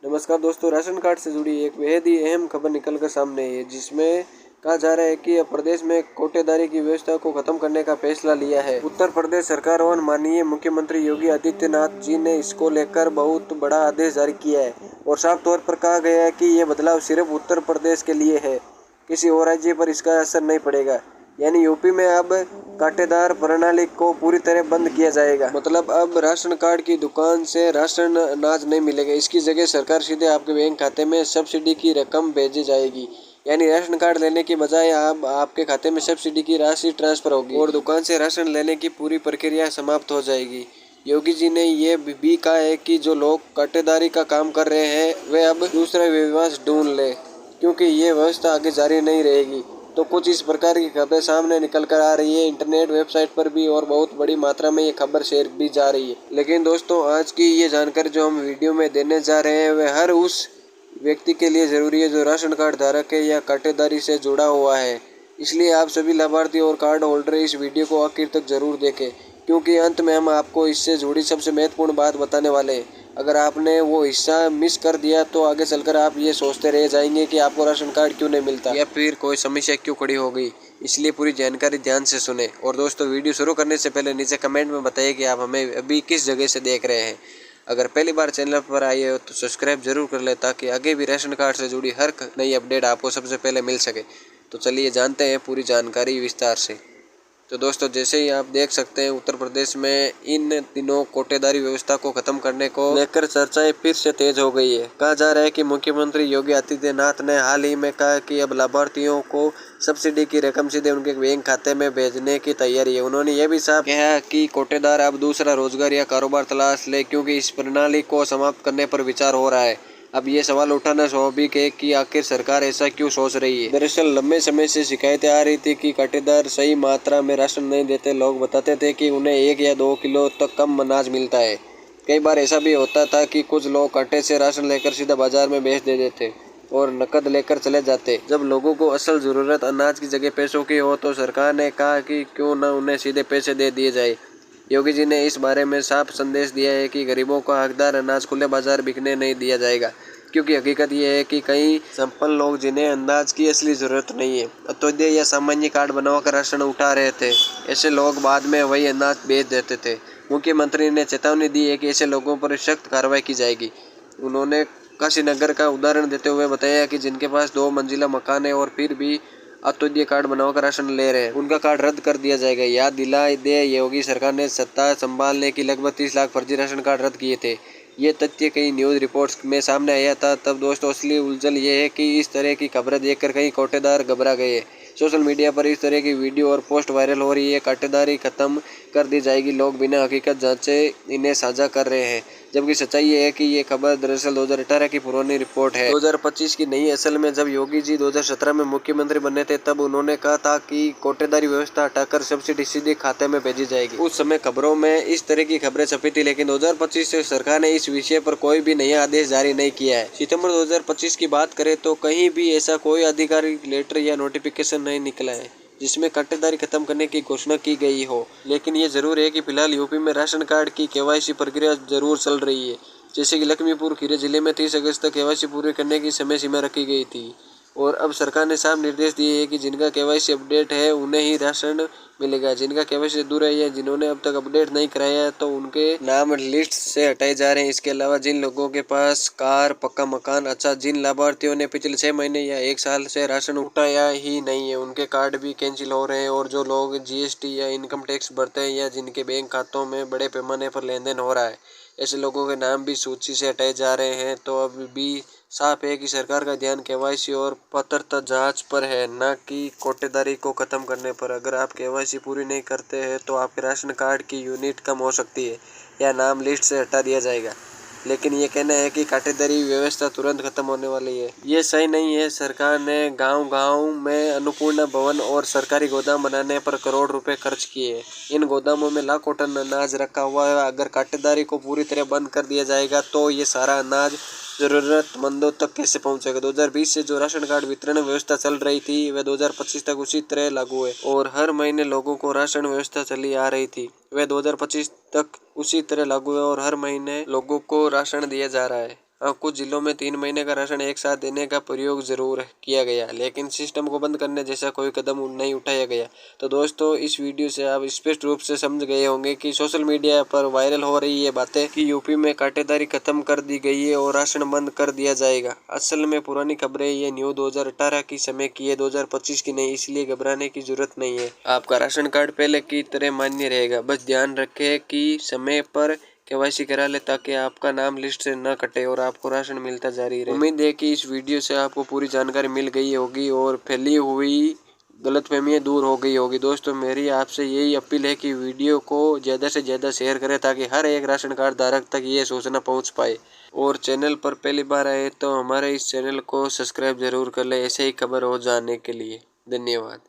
नमस्कार दोस्तों, ration card से जुड़ी एक बेहद ही अहम खबर निकल कर सामने आई है, जिसमें कहा जा रहा है कि प्रदेश में कोटेदारी की व्यवस्था को खत्म करने का फैसला लिया है। उत्तर प्रदेश सरकार और माननीय मुख्यमंत्री योगी आदित्यनाथ जी ने इसको लेकर बहुत बड़ा आदेश जारी किया है और साफ तौर पर कहा गया है कि ये बदलाव सिर्फ उत्तर प्रदेश के लिए है, किसी और राज्य पर इसका असर नहीं पड़ेगा। यानी यूपी में अब कांटेदार प्रणाली को पूरी तरह बंद किया जाएगा। मतलब अब राशन कार्ड की दुकान से राशन अनाज नहीं मिलेगा, इसकी जगह सरकार सीधे आपके बैंक खाते में सब्सिडी की रकम भेजी जाएगी। यानी राशन कार्ड लेने की बजाय अब आपके खाते में सब्सिडी की राशि ट्रांसफर होगी और दुकान से राशन लेने की पूरी प्रक्रिया समाप्त हो जाएगी। योगी जी ने ये भी कहा है कि जो लोग कांटेदारी का काम कर रहे हैं वे अब दूसरा व्यवसाय ढूंढ ले, क्योंकि ये व्यवस्था आगे जारी नहीं रहेगी। तो कुछ इस प्रकार की खबरें सामने निकल कर आ रही है इंटरनेट वेबसाइट पर भी, और बहुत बड़ी मात्रा में ये खबर शेयर भी जा रही है। लेकिन दोस्तों, आज की ये जानकारी जो हम वीडियो में देने जा रहे हैं वह हर उस व्यक्ति के लिए ज़रूरी है जो राशन कार्ड धारक है या कांटेदारी से जुड़ा हुआ है। इसलिए आप सभी लाभार्थी और कार्ड होल्डर इस वीडियो को आखिर तक जरूर देखें, क्योंकि अंत में हम आपको इससे जुड़ी सबसे महत्वपूर्ण बात बताने वाले हैं। अगर आपने वो हिस्सा मिस कर दिया तो आगे चलकर आप ये सोचते रह जाएंगे कि आपको राशन कार्ड क्यों नहीं मिलता या फिर कोई समस्या क्यों खड़ी हो गई। इसलिए पूरी जानकारी ध्यान से सुने। और दोस्तों, वीडियो शुरू करने से पहले नीचे कमेंट में बताइए कि आप हमें अभी किस जगह से देख रहे हैं। अगर पहली बार चैनल पर आए हो तो सब्सक्राइब जरूर कर ले, ताकि आगे भी राशन कार्ड से जुड़ी हर नई अपडेट आपको सबसे पहले मिल सके। तो चलिए जानते हैं पूरी जानकारी विस्तार से। तो दोस्तों, जैसे ही आप देख सकते हैं, उत्तर प्रदेश में इन दिनों कोटेदारी व्यवस्था को खत्म करने को लेकर चर्चाएं फिर से तेज हो गई है। कहा जा रहा है कि मुख्यमंत्री योगी आदित्यनाथ ने हाल ही में कहा कि अब लाभार्थियों को सब्सिडी की रकम सीधे उनके बैंक खाते में भेजने की तैयारी है। उन्होंने यह भी साफ कहा कि कोटेदार अब दूसरा रोजगार या कारोबार तलाश ले, क्योंकि इस प्रणाली को समाप्त करने पर विचार हो रहा है। अब ये सवाल उठाना स्वाभाविक है कि आखिर सरकार ऐसा क्यों सोच रही है। दरअसल लंबे समय से शिकायतें आ रही थी कि कांटेदार सही मात्रा में राशन नहीं देते। लोग बताते थे कि उन्हें 1 या 2 किलो तक कम अनाज मिलता है। कई बार ऐसा भी होता था कि कुछ लोग कांटे से राशन लेकर सीधा बाजार में बेच देते थे और नकद लेकर चले जाते। जब लोगों को असल जरूरत अनाज की जगह पैसों की हो तो सरकार ने कहा कि क्यों न उन्हें सीधे पैसे दे दिए जाए। योगी जी ने इस बारे में साफ संदेश दिया है कि गरीबों को हकदार अनाज खुले बाजार बिकने नहीं दिया जाएगा, क्योंकि हकीकत यह है कि कई संपन्न लोग जिन्हें अनाज की असली ज़रूरत नहीं है, अंत्योदय या सामान्य कार्ड बनवाकर राशन उठा रहे थे, ऐसे लोग बाद में वही अनाज बेच देते थे। मुख्यमंत्री ने चेतावनी दी है कि ऐसे लोगों पर सख्त कार्रवाई की जाएगी। उन्होंने काशीनगर का उदाहरण देते हुए बताया कि जिनके पास 2 मंजिला मकान है और फिर भी अंत्योदय कार्ड बनवाकर राशन ले रहे हैं, उनका कार्ड रद्द कर दिया जाएगा। याद दिला दे, योगी सरकार ने सत्ता संभालने की लगभग 30 लाख फर्जी राशन कार्ड रद्द किए थे। ये तथ्य कई न्यूज़ रिपोर्ट्स में सामने आया था। तब दोस्तों, असली उलझन ये है कि इस तरह की खबरें देखकर कई कोटेदार घबरा गए। सोशल मीडिया पर इस तरह की वीडियो और पोस्ट वायरल हो रही है। कांटेदारी खत्म कर दी जाएगी, लोग बिना हकीकत जांचे इन्हें साझा कर रहे हैं, जबकि सच्चाई ये है कि ये खबर दरअसल 2018 की पुरानी रिपोर्ट है, 2025 की नहीं। असल में जब योगी जी 2017 में मुख्यमंत्री बने थे, तब उन्होंने कहा था कि कोटेदारी व्यवस्था हटाकर सब्सिडी सीधे खाते में भेजी जाएगी। उस समय खबरों में इस तरह की खबरें छपी थी, लेकिन 2025 से सरकार ने इस विषय पर कोई भी नया आदेश जारी नहीं किया है। सितंबर 2025 की बात करें तो कहीं भी ऐसा कोई आधिकारिक लेटर या नोटिफिकेशन नहीं निकला है जिसमें कांटेदारी खत्म करने की घोषणा की गई हो। लेकिन ये जरूर है कि फिलहाल यूपी में राशन कार्ड की केवाईसी प्रक्रिया जरूर चल रही है। जैसे कि लखीमपुर खीरी जिले में 30 अगस्त तक केवाईसी पूरी करने की समय सीमा रखी गई थी, और अब सरकार ने साफ निर्देश दिए हैं कि जिनका केवाईसी अपडेट है उन्हें ही राशन मिलेगा। जिनका केवाईसी अधूरा है या जिन्होंने अब तक अपडेट नहीं कराया है तो उनके नाम लिस्ट से हटाए जा रहे हैं। इसके अलावा जिन लोगों के पास कार, पक्का मकान, जिन लाभार्थियों ने पिछले 6 महीने या 1 साल से राशन उठाया ही नहीं है, उनके कार्ड भी कैंसिल हो रहे हैं। और जो लोग जीएसटी या इनकम टैक्स भरते हैं या जिनके बैंक खातों में बड़े पैमाने पर लेन देन हो रहा है, ऐसे लोगों के नाम भी सूची से हटाए जा रहे हैं। तो अब भी साफ है कि सरकार का ध्यान केवाईसी और पात्रता जांच पर है, न कि कोटेदारी को खत्म करने पर। अगर आप केवाईसी पूरी नहीं करते हैं तो आपके राशन कार्ड की यूनिट कम हो सकती है या नाम लिस्ट से हटा दिया जाएगा। लेकिन ये कहना है कि कांटेदारी व्यवस्था तुरंत खत्म होने वाली है, ये सही नहीं है। सरकार ने गांव-गांव में अन्नपूर्णा भवन और सरकारी गोदाम बनाने पर करोड़ रुपए खर्च किए। इन गोदामों में लाखों टन अनाज रखा हुआ है। अगर कांटेदारी को पूरी तरह बंद कर दिया जाएगा तो ये सारा अनाज जरूरतमंदों तक कैसे पहुंचेगा। 2020 से जो राशन कार्ड वितरण व्यवस्था चल रही थी वह 2025 तक उसी तरह लागू है, और हर महीने लोगों को राशन व्यवस्था चली आ रही थी वह 2025 तक उसी तरह लागू है, और हर महीने लोगों को राशन दिया जा रहा है। कुछ जिलों में 3 महीने का राशन एक साथ देने का प्रयोग जरूर किया गया, लेकिन सिस्टम को बंद करने जैसा कोई कदम नहीं उठाया गया। तो दोस्तों, इस वीडियो से आप स्पष्ट रूप से समझ गए होंगे कि सोशल मीडिया पर वायरल हो रही है बातें कि यूपी में कांटेदारी खत्म कर दी गई है और राशन बंद कर दिया जाएगा। असल में पुरानी खबरें, ये न्यूज़ 2018 की समय की है, 2025 की नहीं, इसलिए घबराने की जरूरत नहीं है। आपका राशन कार्ड पहले की तरह मान्य रहेगा। बस ध्यान रखें कि समय पर KYC करा ले ताकि आपका नाम लिस्ट से न कटे और आपको राशन मिलता जारी रहे। उम्मीद है कि इस वीडियो से आपको पूरी जानकारी मिल गई होगी और फैली हुई गलतफहमियां दूर हो गई होगी। दोस्तों, मेरी आपसे यही अपील है कि वीडियो को ज़्यादा से ज़्यादा शेयर करें ताकि हर एक राशन कार्ड धारक तक ये सूचना पहुंच पाए। और चैनल पर पहली बार आए तो हमारे इस चैनल को सब्सक्राइब जरूर कर ले, ऐसे ही खबर हो जाने के लिए। धन्यवाद।